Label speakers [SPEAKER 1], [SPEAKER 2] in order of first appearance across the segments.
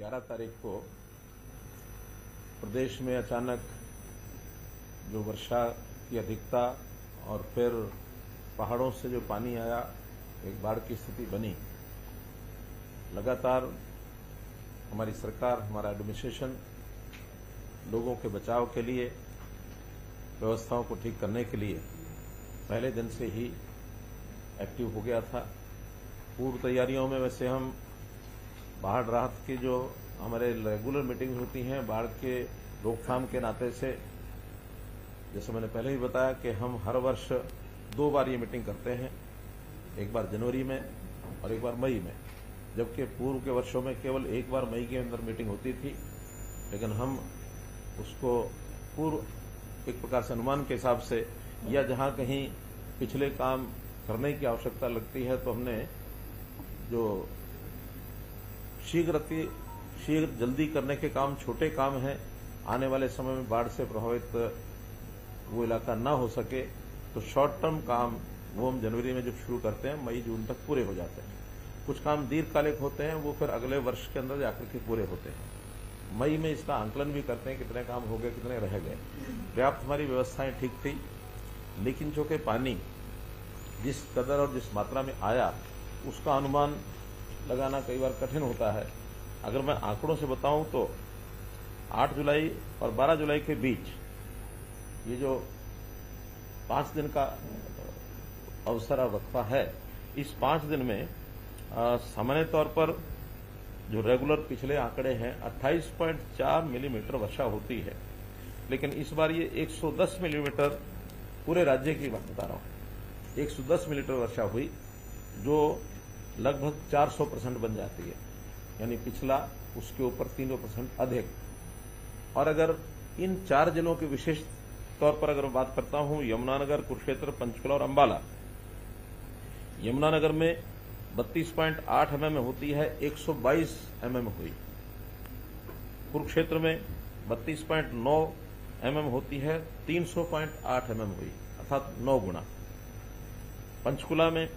[SPEAKER 1] 11 तारीख को प्रदेश में अचानक जो वर्षा की अधिकता और फिर पहाड़ों से जो पानी आया, एक बाढ़ की स्थिति बनी। लगातार हमारी सरकार, हमारा एडमिनिस्ट्रेशन लोगों के बचाव के लिए, व्यवस्थाओं को ठीक करने के लिए पहले दिन से ही एक्टिव हो गया था। पूर्व तैयारियों में वैसे हम बाढ़ राहत की जो हमारे रेगुलर मीटिंग होती हैं बाढ़ के रोकथाम के नाते से, जैसे मैंने पहले ही बताया कि हम हर वर्ष 2 बार ये मीटिंग करते हैं, एक बार जनवरी में और एक बार मई में, जबकि पूर्व के वर्षों में केवल एक बार मई के अंदर मीटिंग होती थी। लेकिन हम उसको पूर्व एक प्रकार से अनुमान के हिसाब से, या जहां कहीं पिछले काम करने की आवश्यकता लगती है तो हमने जो शीघ्र जल्दी करने के काम, छोटे काम हैं, आने वाले समय में बाढ़ से प्रभावित वो इलाका ना हो सके, तो शॉर्ट टर्म काम वो हम जनवरी में जब शुरू करते हैं मई जून तक पूरे हो जाते हैं। कुछ काम दीर्घकालिक होते हैं, वो फिर अगले वर्ष के अंदर जाकर के पूरे होते हैं। मई में इसका आंकलन भी करते हैं कितने काम हो गए, कितने रह गए। पर्याप्त हमारी व्यवस्थाएं ठीक थी, लेकिन चूंकि पानी जिस कदर और जिस मात्रा में आया उसका अनुमान लगाना कई बार कठिन होता है। अगर मैं आंकड़ों से बताऊं तो 8 जुलाई और 12 जुलाई के बीच ये जो 5 दिन का अवसर और वक्फा है, इस 5 दिन में सामान्य तौर पर जो रेगुलर पिछले आंकड़े हैं 28.4 मिलीमीटर वर्षा होती है, लेकिन इस बार ये 110 मिलीमीटर, पूरे राज्य की बात बता रहा हूं, 110 मिलीमीटर वर्षा हुई, जो लगभग 400% बन जाती है, यानी पिछला उसके ऊपर 300% अधिक। और अगर इन 4 जिलों के विशेष तौर पर अगर बात करता हूं, यमुनानगर, कुरुक्षेत्र, पंचकुला और अंबाला, यमुनानगर में 32.8 mm होती है, 122 mm हुई। कुरुक्षेत्र में 32.9 mm होती है, 300.8 mm हुई, अर्थात 9 गुना। पंचकुला में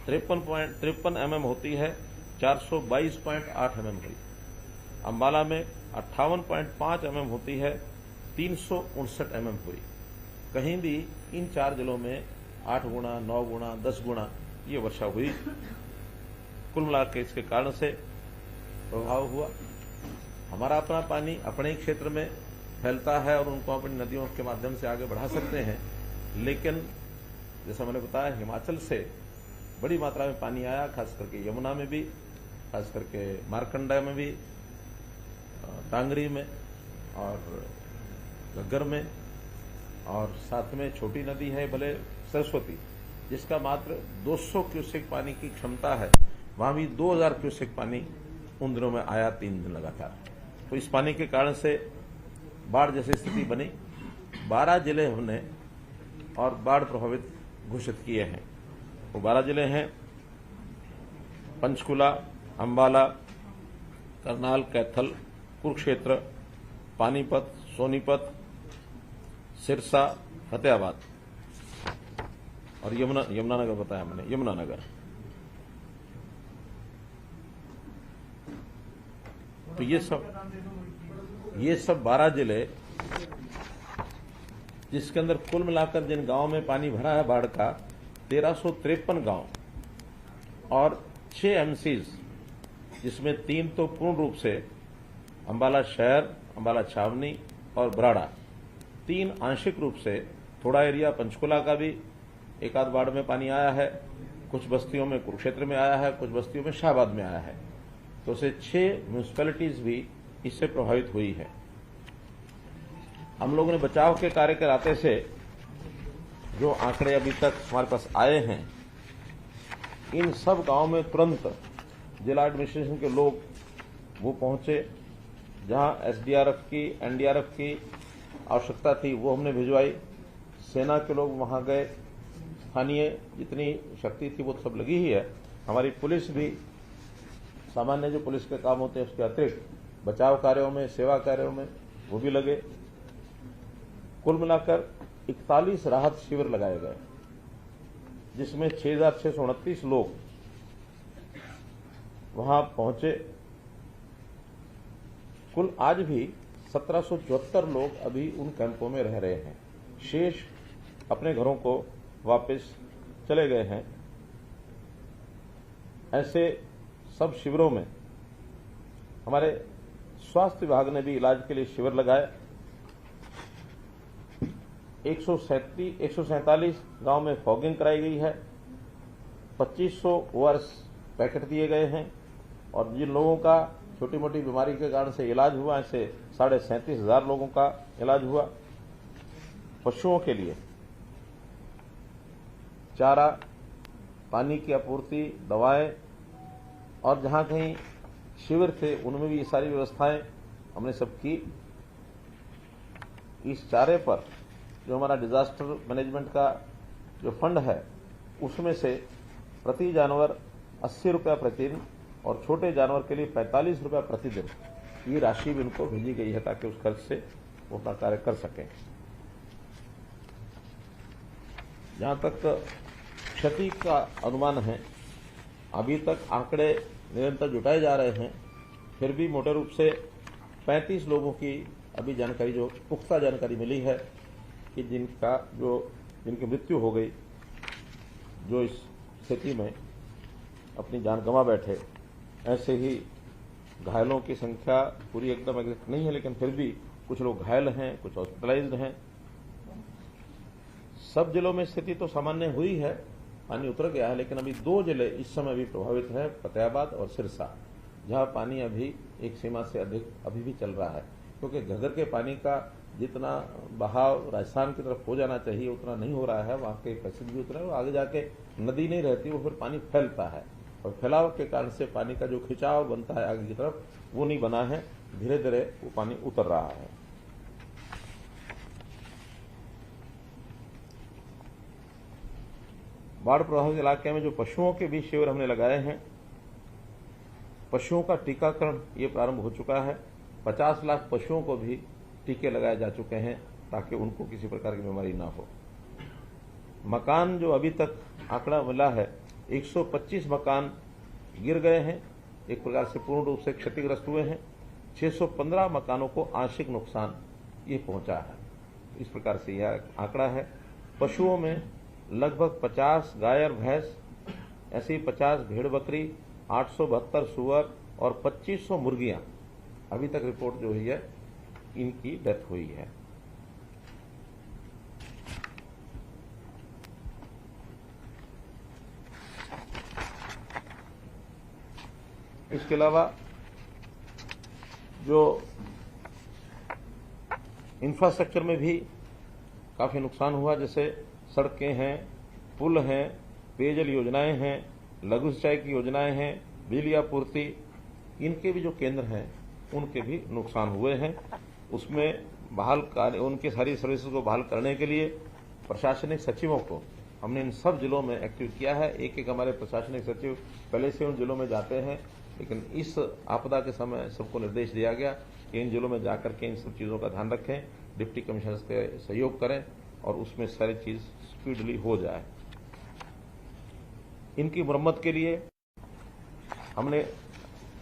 [SPEAKER 1] 53 mm होती है, 422.8 mm हुई। अंबाला में 58.5 mm होती है, 359 mm हुई। कहीं भी इन 4 जिलों में 8 गुना, 9 गुना, 10 गुना ये वर्षा हुई। कुल मिलाकर के इसके कारण से प्रभाव हुआ। हमारा अपना पानी अपने क्षेत्र में फैलता है और उनको अपनी नदियों के माध्यम से आगे बढ़ा सकते हैं, लेकिन जैसा मैंने बताया हिमाचल से बड़ी मात्रा में पानी आया, खास करके यमुना में भी, खास करके मारकंडा में भी, टांगरी में और घग्गर में, और साथ में छोटी नदी है भले सरस्वती, जिसका मात्र 200 क्यूसेक पानी की क्षमता है, वहां भी 2000 क्यूसेक पानी उन दिनों में आया 3 दिन लगातार। तो इस पानी के कारण से बाढ़ जैसी स्थिति बनी। 12 जिले हमने और बाढ़ प्रभावित घोषित किए हैं। वो 12 जिले हैं पंचकुला, अंबाला, करनाल, कैथल, कुरुक्षेत्र, पानीपत, सोनीपत, सिरसा, फतेहाबाद और यमुनानगर बताया मैंने, यमुनानगर। तो ये सब 12 जिले, जिसके अंदर कुल मिलाकर जिन गांवों में पानी भरा है बाढ़ का 1353 गांव और 6 एमसीज, जिसमें 3 तो पूर्ण रूप से अंबाला शहर, अंबाला छावनी और बराड़ा, 3 आंशिक रूप से, थोड़ा एरिया पंचकुला का भी एक आध बाढ़ में पानी आया है, कुछ बस्तियों में कुरुक्षेत्र में आया है, कुछ बस्तियों में शाहबाद में आया है। तो से 6 म्यूनिसिपैलिटीज भी इससे प्रभावित हुई है। हम लोगों ने बचाव के कार्य कराते से जो आंकड़े अभी तक हमारे पास आए हैं, इन सब गांवों में तुरंत जिला एडमिनिस्ट्रेशन के लोग वो पहुंचे, जहां एसडीआरएफ की, एनडीआरएफ की आवश्यकता थी वो हमने भिजवाई। सेना के लोग वहां गए, स्थानीय जितनी शक्ति थी वो सब लगी ही है। हमारी पुलिस भी, सामान्य जो पुलिस के काम होते हैं उसके अतिरिक्त बचाव कार्यों में, सेवा कार्यों में वो भी लगे। कुल मिलाकर 41 राहत शिविर लगाए गए, जिसमें 6629 लोग वहां पहुंचे। कुल आज भी 1774 लोग अभी उन कैंपों में रह रहे हैं। शेष अपने घरों को वापस चले गए हैं। ऐसे सब शिविरों में हमारे स्वास्थ्य विभाग ने भी इलाज के लिए शिविर लगाए। 147 गांव में फॉगिंग कराई गई है। 2500 ओआरएस पैकेट दिए गए हैं और जिन लोगों का छोटी मोटी बीमारी के कारण से इलाज हुआ, ऐसे 37,500 लोगों का इलाज हुआ। पशुओं के लिए चारा, पानी की आपूर्ति, दवाएं और जहां कहीं शिविर थे उनमें भी ये सारी व्यवस्थाएं हमने सब की। इस चारे पर जो हमारा डिजास्टर मैनेजमेंट का जो फंड है उसमें से प्रति जानवर 80 रुपया प्रतिदिन और छोटे जानवर के लिए 45 रुपया प्रतिदिन ये राशि भी उनको भेजी गई है ताकि उस खर्च से वो अपना कार्य कर सकें। जहां तक क्षति का अनुमान है, अभी तक आंकड़े निरंतर जुटाए जा रहे हैं, फिर भी मोटे रूप से 35 लोगों की अभी जानकारी, जो पुख्ता जानकारी मिली है कि जिनकी मृत्यु हो गई, जो इस स्थिति में अपनी जान गंवा बैठे। ऐसे ही घायलों की संख्या पूरी एकदम एग्जैक्ट नहीं है, लेकिन फिर भी कुछ लोग घायल हैं, कुछ हॉस्पिटलाइज्ड हैं। सब जिलों में स्थिति तो सामान्य हुई है, पानी उतर गया है, लेकिन अभी 2 जिले इस समय भी प्रभावित हैं, फतेहाबाद और सिरसा, जहां पानी अभी एक सीमा से अधिक अभी भी चल रहा है। क्योंकि घग्गर के पानी का जितना बहाव राजस्थान की तरफ हो जाना चाहिए उतना नहीं हो रहा है। वहां के पैसेज भी उतरा है, आगे जाके नदी नहीं रहती, वो फिर पानी फैलता है और फैलाव के कारण से पानी का जो खिंचाव बनता है आगे की तरफ वो नहीं बना है। धीरे धीरे वो पानी उतर रहा है। बाढ़ प्रभावित इलाके में जो पशुओं के भी शिविर हमने लगाए हैं, पशुओं का टीकाकरण ये प्रारंभ हो चुका है। 50 लाख पशुओं को भी टीके लगाए जा चुके हैं ताकि उनको किसी प्रकार की बीमारी ना हो। मकान जो अभी तक आंकड़ा मिला है, 125 मकान गिर गए हैं, एक प्रकार से पूर्ण रूप से क्षतिग्रस्त हुए हैं। 615 मकानों को आंशिक नुकसान ये पहुंचा है। इस प्रकार से यह आंकड़ा है। पशुओं में लगभग 50 गाय और भैंस, ऐसे ही 50 भेड़ बकरी, 872 सुअर और 2500 मुर्गियां अभी तक रिपोर्ट जो हुई है इनकी डेथ हुई है। इसके अलावा जो इंफ्रास्ट्रक्चर में भी काफी नुकसान हुआ, जैसे सड़कें हैं, पुल हैं, पेयजल योजनाएं हैं, लघु सिंचाई की योजनाएं हैं, बिजली आपूर्ति, इनके भी जो केंद्र हैं उनके भी नुकसान हुए हैं। उसमें उनके सारी सर्विसेज को बहाल करने के लिए प्रशासनिक सचिवों को हमने इन सब जिलों में एक्टिव किया है। एक एक हमारे प्रशासनिक सचिव पहले से उन जिलों में जाते हैं, लेकिन इस आपदा के समय सबको निर्देश दिया गया कि इन जिलों में जाकर के इन सब चीजों का ध्यान रखें, डिप्टी कमिश्नर से सहयोग करें और उसमें सारी चीज स्पीडली हो जाए। इनकी मरम्मत के लिए हमने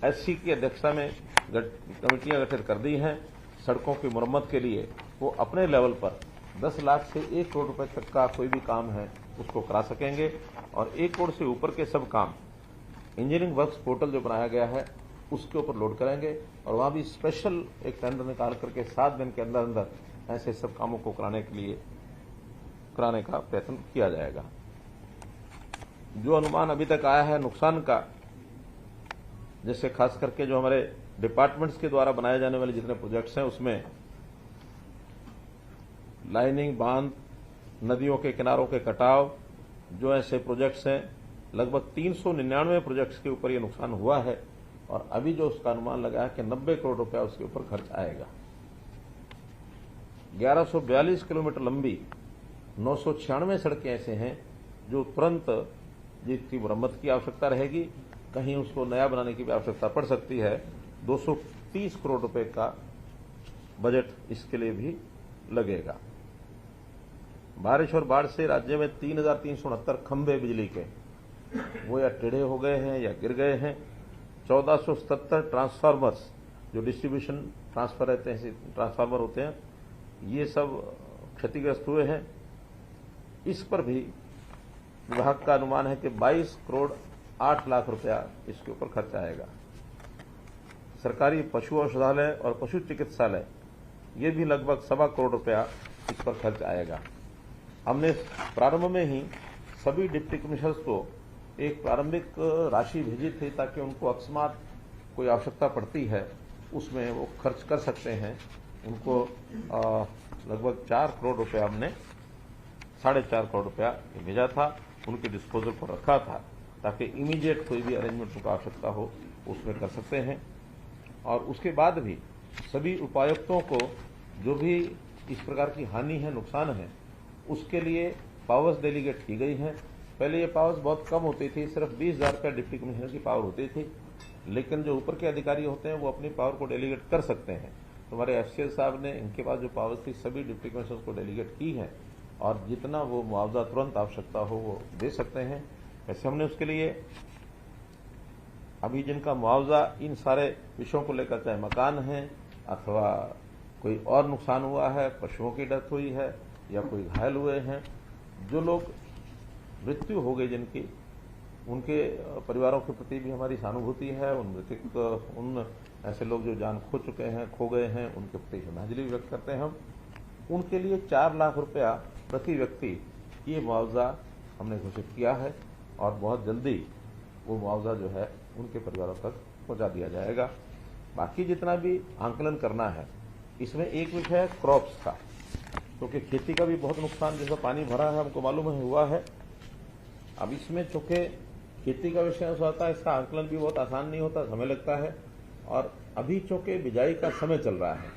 [SPEAKER 1] एससी की अध्यक्षता में कमेटियां गठित कर दी हैं। सड़कों की मरम्मत के लिए वो अपने लेवल पर 10 लाख से 1 करोड़ रुपए तक का कोई भी काम है उसको करा सकेंगे और 1 करोड़ से ऊपर के सब काम इंजीनियरिंग वर्क्स पोर्टल जो बनाया गया है उसके ऊपर लोड करेंगे और वहां भी स्पेशल एक टेंडर निकाल करके 7 दिन के अंदर अंदर ऐसे सब कामों को कराने का प्रयत्न किया जाएगा। जो अनुमान अभी तक आया है नुकसान का, जैसे खास करके जो हमारे डिपार्टमेंट्स के द्वारा बनाए जाने वाले जितने प्रोजेक्ट्स हैं उसमें लाइनिंग, बांध, नदियों के किनारों के कटाव, जो ऐसे प्रोजेक्ट्स हैं, लगभग 399 प्रोजेक्ट्स के ऊपर ये नुकसान हुआ है और अभी जो उसका अनुमान लगा है कि 90 करोड़ रुपया उसके ऊपर खर्च आएगा। 1142 किलोमीटर लंबी 996 सड़कें ऐसे हैं जो तुरंत जिसकी मरम्मत की आवश्यकता रहेगी, कहीं उसको नया बनाने की भी आवश्यकता पड़ सकती है। 230 करोड़ रुपए का बजट इसके लिए भी लगेगा। बारिश और बाढ़ से राज्य में 3,369 खंभे बिजली के वो या टेढ़े हो गए हैं या गिर गए हैं। 1477 ट्रांसफार्मर्स जो डिस्ट्रीब्यूशन ट्रांसफर रहते हैं, ट्रांसफार्मर होते हैं, ये सब क्षतिग्रस्त हुए हैं। इस पर भी विभाग का अनुमान है कि 22 करोड़ 8 लाख रुपया इसके ऊपर खर्च आएगा। सरकारी पशु औषधालय और पशु चिकित्सालय ये भी लगभग 1.25 करोड़ रुपया इस पर खर्च आएगा। हमने प्रारंभ में ही सभी डिप्टी कमिश्नर्स को एक प्रारंभिक राशि भेजी थी ताकि उनको अकस्मात कोई आवश्यकता पड़ती है उसमें वो खर्च कर सकते हैं। उनको लगभग 4 करोड़ रुपया हमने 4.5 करोड़ रुपया भेजा था, उनके डिस्पोजल पर रखा था ताकि इमीडिएट कोई भी अरेंजमेंट उनको आवश्यकता हो उसमें कर सकते हैं। और उसके बाद भी सभी उपायुक्तों को जो भी इस प्रकार की हानि है, नुकसान है, उसके लिए पावर्स डेलीगेट की गई हैं। पहले ये पावर्स बहुत कम होती थी, सिर्फ 20,000 रुपया डिप्टी कमिश्नर की पावर होती थी, लेकिन जो ऊपर के अधिकारी होते हैं वो अपनी पावर को डेलीगेट कर सकते हैं। तो हमारे एफसीएल साहब ने इनके पास जो पावर्स थी सभी डिप्टी कमिश्नर को डेलीगेट की है और जितना वो मुआवजा तुरंत आवश्यकता हो वो दे सकते हैं। वैसे हमने उसके लिए अभी जिनका मुआवजा इन सारे विषयों को लेकर, चाहे मकान है अथवा कोई और नुकसान हुआ है, पशुओं की डेथ हुई है या कोई घायल हुए हैं, जो लोग मृत्यु हो गई जिनकी, उनके परिवारों के प्रति भी हमारी सहानुभूति है। उन ऐसे लोग जो जान खो चुके हैं, खो गए हैं, उनके प्रति श्रद्धांजलि व्यक्त करते हैं हम। उनके लिए 4 लाख रुपया प्रति व्यक्ति ये मुआवजा हमने घोषित किया है और बहुत जल्दी वो मुआवजा जो है उनके परिवारों तक पहुंचा दिया जाएगा। बाकी जितना भी आंकलन करना है इसमें एक विषय है क्रॉप्स का, क्योंकि खेती का भी बहुत नुकसान, जैसा पानी भरा है हमको मालूम है हुआ है। अब इसमें चूंकि खेती का विषय होता है, इसका आंकलन भी बहुत आसान नहीं होता, समय लगता है। और अभी चूंकि बिजाई का समय चल रहा है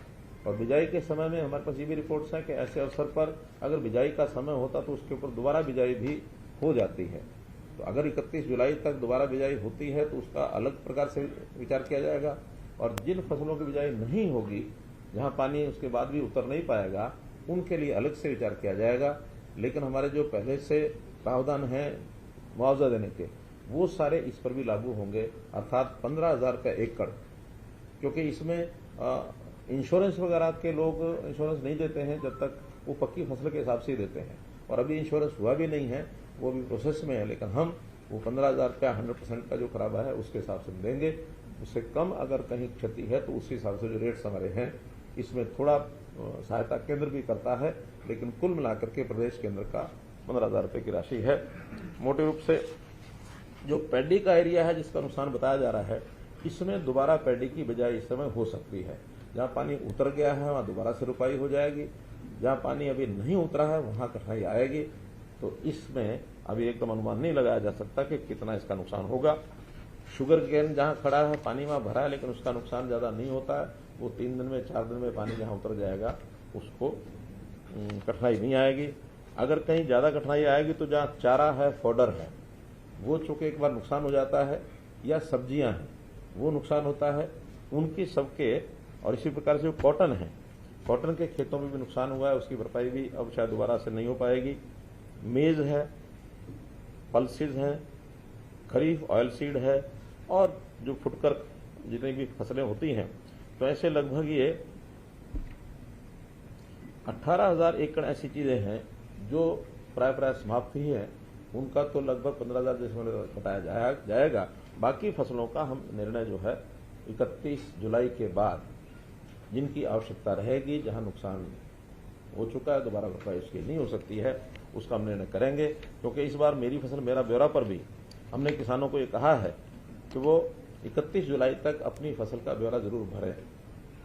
[SPEAKER 1] और बिजाई के समय में हमारे पास ये भी रिपोर्ट्स हैं कि ऐसे अवसर पर अगर बिजाई का समय होता तो उसके ऊपर दोबारा बिजाई भी हो जाती है। तो अगर 31 जुलाई तक दोबारा बिजाई होती है तो उसका अलग प्रकार से विचार किया जाएगा। और जिन फसलों की बिजाई नहीं होगी, जहां पानी उसके बाद भी उतर नहीं पाएगा, उनके लिए अलग से विचार किया जाएगा। लेकिन हमारे जो पहले से प्रावधान है मुआवजा देने के, वो सारे इस पर भी लागू होंगे, अर्थात 15,000 रुपये एकड़। क्योंकि इसमें इंश्योरेंस वगैरह के लोग इंश्योरेंस नहीं देते हैं जब तक वो पक्की फसल के हिसाब से ही देते हैं, और अभी इंश्योरेंस हुआ भी नहीं है, वो भी प्रोसेस में है। लेकिन हम वो 15,000 रुपया 100% का जो खराबा है उसके हिसाब से देंगे। उससे कम अगर कहीं क्षति है तो उसी हिसाब से जो रेट्स हमारे हैं, इसमें थोड़ा सहायता केंद्र भी करता है, लेकिन कुल मिलाकर के प्रदेश केंद्र का 15,000 रुपये की राशि है। मोटे रूप से जो पैडी का एरिया है जिसका नुकसान बताया जा रहा है, इसमें दोबारा पैडी की बिजाई इस समय हो सकती है। जहां पानी उतर गया है वहां दोबारा से रुपाई हो जाएगी, जहां पानी अभी नहीं उतरा है वहां कटाई आएगी। तो इसमें अभी एकदम अनुमान नहीं लगाया जा सकता कि कितना इसका नुकसान होगा। शुगर केन जहां खड़ा है पानी वहां भरा है, लेकिन उसका नुकसान ज्यादा नहीं होता है। वो 3 दिन में 4 दिन में पानी जहां उतर जाएगा उसको कठिनाई नहीं आएगी। अगर कहीं ज्यादा कठिनाई आएगी तो जहां चारा है, फॉडर है, वो चूंकि एक बार नुकसान हो जाता है, या सब्जियां हैं वो नुकसान होता है उनकी सबके। और इसी प्रकार से जो कॉटन है, कॉटन के खेतों में भी नुकसान हुआ है, उसकी भरपाई भी अब शायद दोबारा से नहीं हो पाएगी। मेज है, पल्सेज हैं, खरीफ ऑयल सीड है, और जो फुटकर जितनी भी फसलें होती हैं, तो ऐसे लगभग ये 18,000 एकड़ ऐसी चीजें हैं जो प्राय समाप्त ही है। उनका तो लगभग 15,000 जैसे घटाया जाएगा। बाकी फसलों का हम निर्णय जो है 31 जुलाई के बाद जिनकी आवश्यकता रहेगी, जहां नुकसान हो चुका है दोबारा भरपाई उसकी नहीं हो सकती है, उसका हम निर्णय करेंगे। क्योंकि इस बार मेरी फसल मेरा ब्यौरा पर भी हमने किसानों को ये कहा है कि वो 31 जुलाई तक अपनी फसल का ब्यौरा जरूर भरें।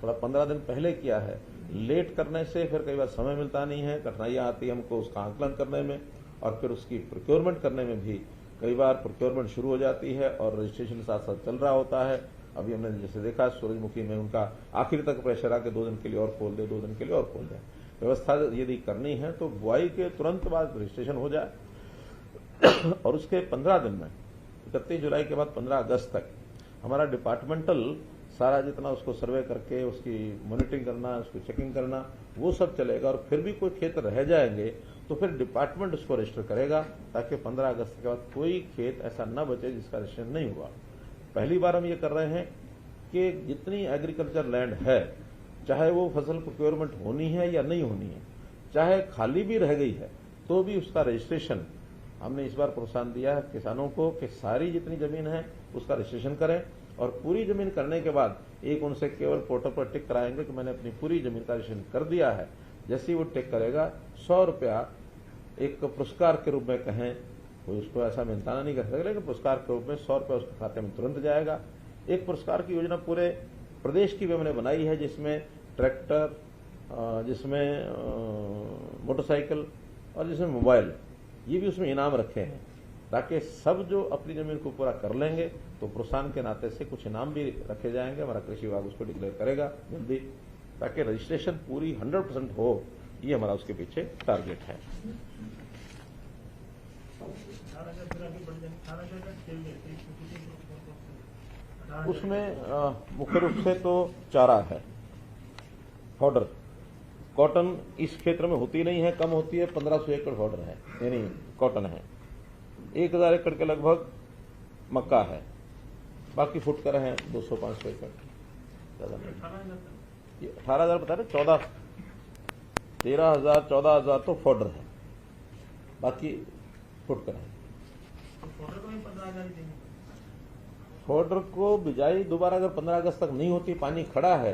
[SPEAKER 1] थोड़ा 15 दिन पहले किया है, लेट करने से फिर कई बार समय मिलता नहीं है, कठिनाइयां आती है हमको उसका आंकलन करने में, और फिर उसकी प्रोक्योरमेंट करने में भी कई बार प्रोक्योरमेंट शुरू हो जाती है और रजिस्ट्रेशन साथ साथ चल रहा होता है। अभी हमने जैसे देखा सूरजमुखी में उनका आखिर तक प्रेशर आके 2 दिन के लिए और खोल दे, 2 दिन के लिए और खोल दे। व्यवस्था यदि करनी है तो बुआई के तुरंत बाद रजिस्ट्रेशन हो जाए और उसके 15 दिन में 31 जुलाई के बाद 15 अगस्त तक हमारा डिपार्टमेंटल सारा जितना उसको सर्वे करके उसकी मॉनिटरिंग करना, उसकी चेकिंग करना, वो सब चलेगा। और फिर भी कोई खेत रह जाएंगे तो फिर डिपार्टमेंट उसको रजिस्टर करेगा, ताकि 15 अगस्त के बाद कोई खेत ऐसा न बचे जिसका रजिस्ट्रेशन नहीं हुआ। पहली बार हम ये कर रहे हैं कि जितनी एग्रीकल्चर लैंड है, चाहे वो फसल प्रोक्योरमेंट होनी है या नहीं होनी है, चाहे खाली भी रह गई है, तो भी उसका रजिस्ट्रेशन हमने इस बार प्रोत्साहन दिया है किसानों को कि सारी जितनी जमीन है उसका रजिस्ट्रेशन करें, और पूरी जमीन करने के बाद एक उनसे केवल पोर्टल पर टिक कराएंगे कि मैंने अपनी पूरी जमीन का रजिस्ट्रेशन कर दिया है। जैसे ही वो टिक करेगा 100 रुपया एक पुरस्कार के रूप में कहें, कोई उसको ऐसा मिलताना नहीं कर सकता, लेकिन पुरस्कार के रूप में 100 रुपया उसके खाते में तुरंत जाएगा। एक पुरस्कार की योजना पूरे प्रदेश की भी हमने बनाई है, जिसमें ट्रैक्टर, जिसमें मोटरसाइकिल और जिसमें मोबाइल, ये भी उसमें इनाम रखे हैं, ताकि सब जो अपनी जमीन को पूरा कर लेंगे तो प्रोत्साहन के नाते से कुछ इनाम भी रखे जाएंगे। हमारा कृषि विभाग उसको डिक्लेयर करेगा जल्दी, ताकि रजिस्ट्रेशन पूरी 100% हो। ये हमारा उसके पीछे टारगेट है। उसमें मुख्य रूप से तो चारा है, फॉडर। कॉटन इस क्षेत्र में होती नहीं है, कम होती है, 1500 एकड़ फॉडर है, यानी कॉटन है। 1000 एकड़ के लगभग मक्का है, बाकी फुटकर है 200-500 एकड़, ज्यादा नहीं। 18,000 बता रहे, 13,000-14,000 तो फॉडर है, बाकी फुटकर है। फॉडर को बिजाई दोबारा अगर 15 अगस्त तक नहीं होती, पानी खड़ा है,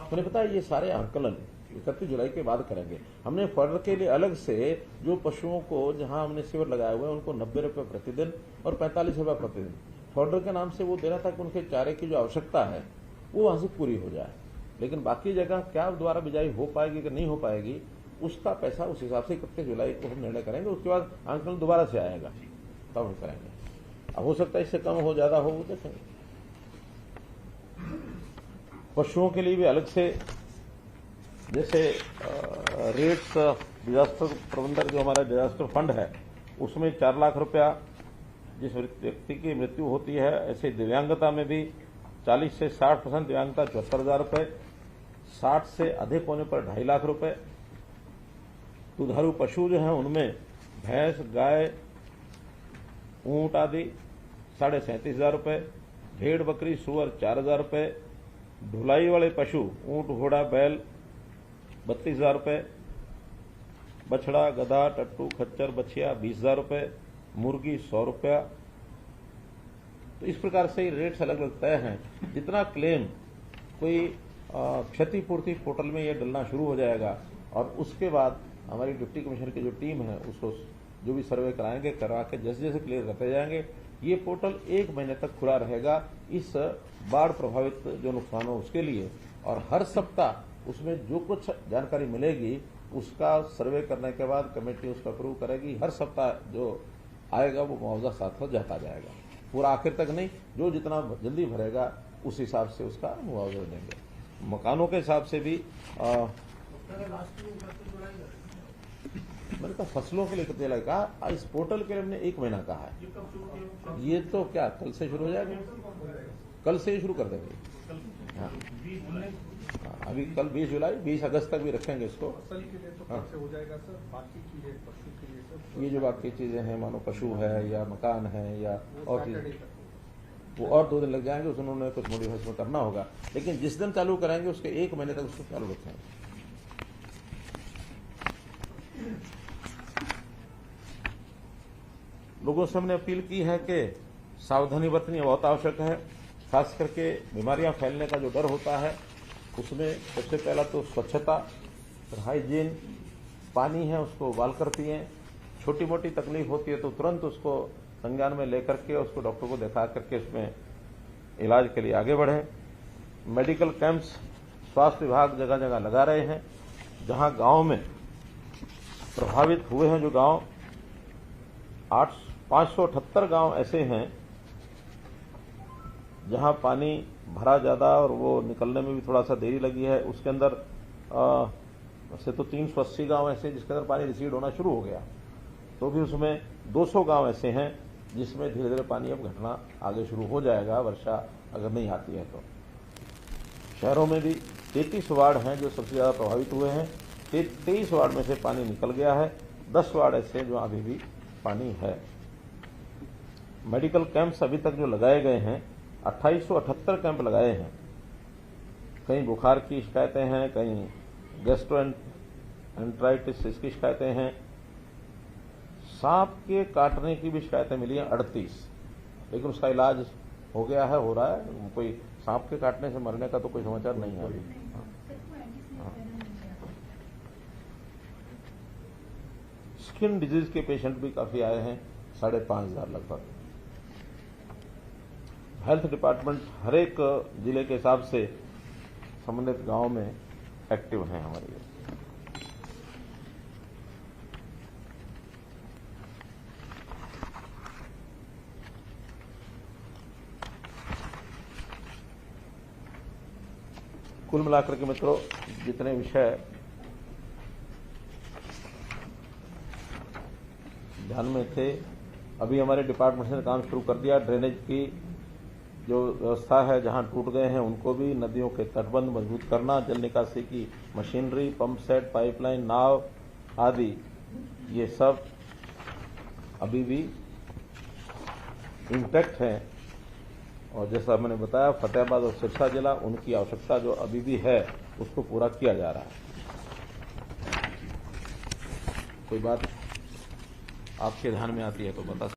[SPEAKER 1] मैंने पता है ये सारे आंकलन 31 जुलाई के बाद करेंगे। हमने फॉडर के लिए अलग से जो पशुओं को जहां हमने शिविर लगाए हुए हैं उनको 90 रुपये प्रतिदिन और 45 रुपये प्रतिदिन फॉडर के नाम से वो देना था कि उनके चारे की जो आवश्यकता है वो वहां से पूरी हो जाए। लेकिन बाकी जगह क्या दोबारा बिजाई हो पाएगी कि नहीं हो पाएगी, उसका पैसा उस हिसाब से 31 जुलाई को हम निर्णय करेंगे। उसके बाद आंकलन दोबारा से आएगा, तब हम करेंगे। अब हो सकता है इससे कम हो, ज्यादा हो, वो देखेंगे। पशुओं के लिए भी अलग से, जैसे रेट्स डिजास्टर प्रबंधन जो हमारा डिजास्टर फंड है, उसमें 4 लाख रुपया जिस व्यक्ति की मृत्यु होती है, ऐसे दिव्यांगता में भी 40 से 60% दिव्यांगता 74,000 रुपये, 60 से अधिक होने पर 2.5 लाख रुपये। दुधारू पशु जो हैं उनमें भैंस, गाय, ऊंट आदि 37,500 रुपये, भेड़, बकरी, सुअर 4,000 रुपये, ढुलाई वाले पशु ऊंट, घोड़ा, बैल 32,000 रुपये, बछड़ा, गधा, टट्टू, खच्चर, बछिया 20,000 रुपये, मुर्गी 100 रुपया। तो इस प्रकार से रेट्स अलग अलग तय हैं। जितना क्लेम कोई क्षतिपूर्ति पोर्टल में यह डलना शुरू हो जाएगा, और उसके बाद हमारी डिप्टी कमिश्नर की जो टीम है उसको जो भी सर्वे कराएंगे, करवा के जैसे जैसे क्लियर करते जाएंगे। ये पोर्टल 1 महीने तक खुला रहेगा इस बाढ़ प्रभावित जो नुकसान हो उसके लिए, और हर सप्ताह उसमें जो कुछ जानकारी मिलेगी उसका सर्वे करने के बाद कमेटी उसका अप्रूव करेगी। हर सप्ताह जो आएगा वो मुआवजा साथ साथ जाता जाएगा, पूरा आखिर तक नहीं, जो जितना जल्दी भरेगा उस हिसाब से उसका मुआवजा देंगे। मकानों के हिसाब से भी मैंने कहा फसलों के लिए कितने लगेगा, इस पोर्टल के लिए हमने 1 महीना कहा है। ये तो क्या कल से शुरू हो जाएगा, कल से ही शुरू कर देंगे। हाँ, अभी कल 20 जुलाई, 20 अगस्त तक भी रखेंगे इसको। हाँ, हो जाएगा सर। बाकी चीजें पशु के लिए सब, ये जो बाकी चीजें हैं, मानो पशु है या मकान है या और चीजें, वो और 2 दिन लग जाएंगे, उसमें उन्होंने कुछ मॉडिफाइड करना होगा। लेकिन जिस दिन चालू करेंगे उसके 1 महीने तक उसको चालू रखेंगे। लोगों से हमने अपील की है कि सावधानी बरतनी बहुत आवश्यक है। खास करके बीमारियां फैलने का जो डर होता है उसमें सबसे पहला तो स्वच्छता और हाइजीन, पानी है उसको उबाल कर पिएं। छोटी मोटी तकलीफ होती है तो तुरंत उसको संज्ञान में लेकर के उसको डॉक्टर को दिखा करके उसमें इलाज के लिए आगे बढ़ें। मेडिकल कैंप्स स्वास्थ्य विभाग जगह जगह लगा रहे हैं। जहां गांव में प्रभावित हुए हैं, जो गांव 578 गांव ऐसे हैं जहां पानी भरा ज्यादा और वो निकलने में भी थोड़ा सा देरी लगी है, उसके अंदर से तो 380 गांव ऐसे जिसके अंदर पानी रिसीड होना शुरू हो गया, तो भी उसमें 200 गांव ऐसे हैं जिसमें धीरे धीरे पानी अब घटना आगे शुरू हो जाएगा, वर्षा अगर नहीं आती है तो। शहरों में भी 33 वार्ड हैं जो सबसे ज्यादा प्रभावित हुए हैं। 23 वार्ड में से पानी निकल गया है, 10 वार्ड ऐसे जो अभी भी पानी है। मेडिकल कैंप्स अभी तक जो लगाए गए हैं 2878 कैंप लगाए हैं। कहीं बुखार की शिकायतें हैं, कहीं गैस्ट्रोएंटराइटिस इसकी शिकायतें हैं, सांप के काटने की भी शिकायतें मिली हैं 38, लेकिन उसका इलाज हो गया है, हो रहा है। कोई सांप के काटने से मरने का तो कोई समाचार नहीं है अभी। स्किन डिजीज के पेशेंट भी काफी आए हैं, 5,500 लगभग। हेल्थ डिपार्टमेंट हर एक जिले के हिसाब से संबंधित गांव में एक्टिव हैं हमारे लिए। कुल मिलाकर के मित्रों, जितने विषय ध्यान में थे, अभी हमारे डिपार्टमेंट ने काम शुरू कर दिया। ड्रेनेज की जो व्यवस्था है, जहां टूट गए हैं उनको भी, नदियों के तटबंध मजबूत करना, जल निकासी की मशीनरी, पंप सेट, पाइपलाइन, नाव आदि, ये सब अभी भी इंटैक्ट हैं। और जैसा मैंने बताया, फतेहाबाद और सिरसा जिला, उनकी आवश्यकता जो अभी भी है उसको पूरा किया जा रहा है। कोई बात आपके ध्यान में आती है तो बता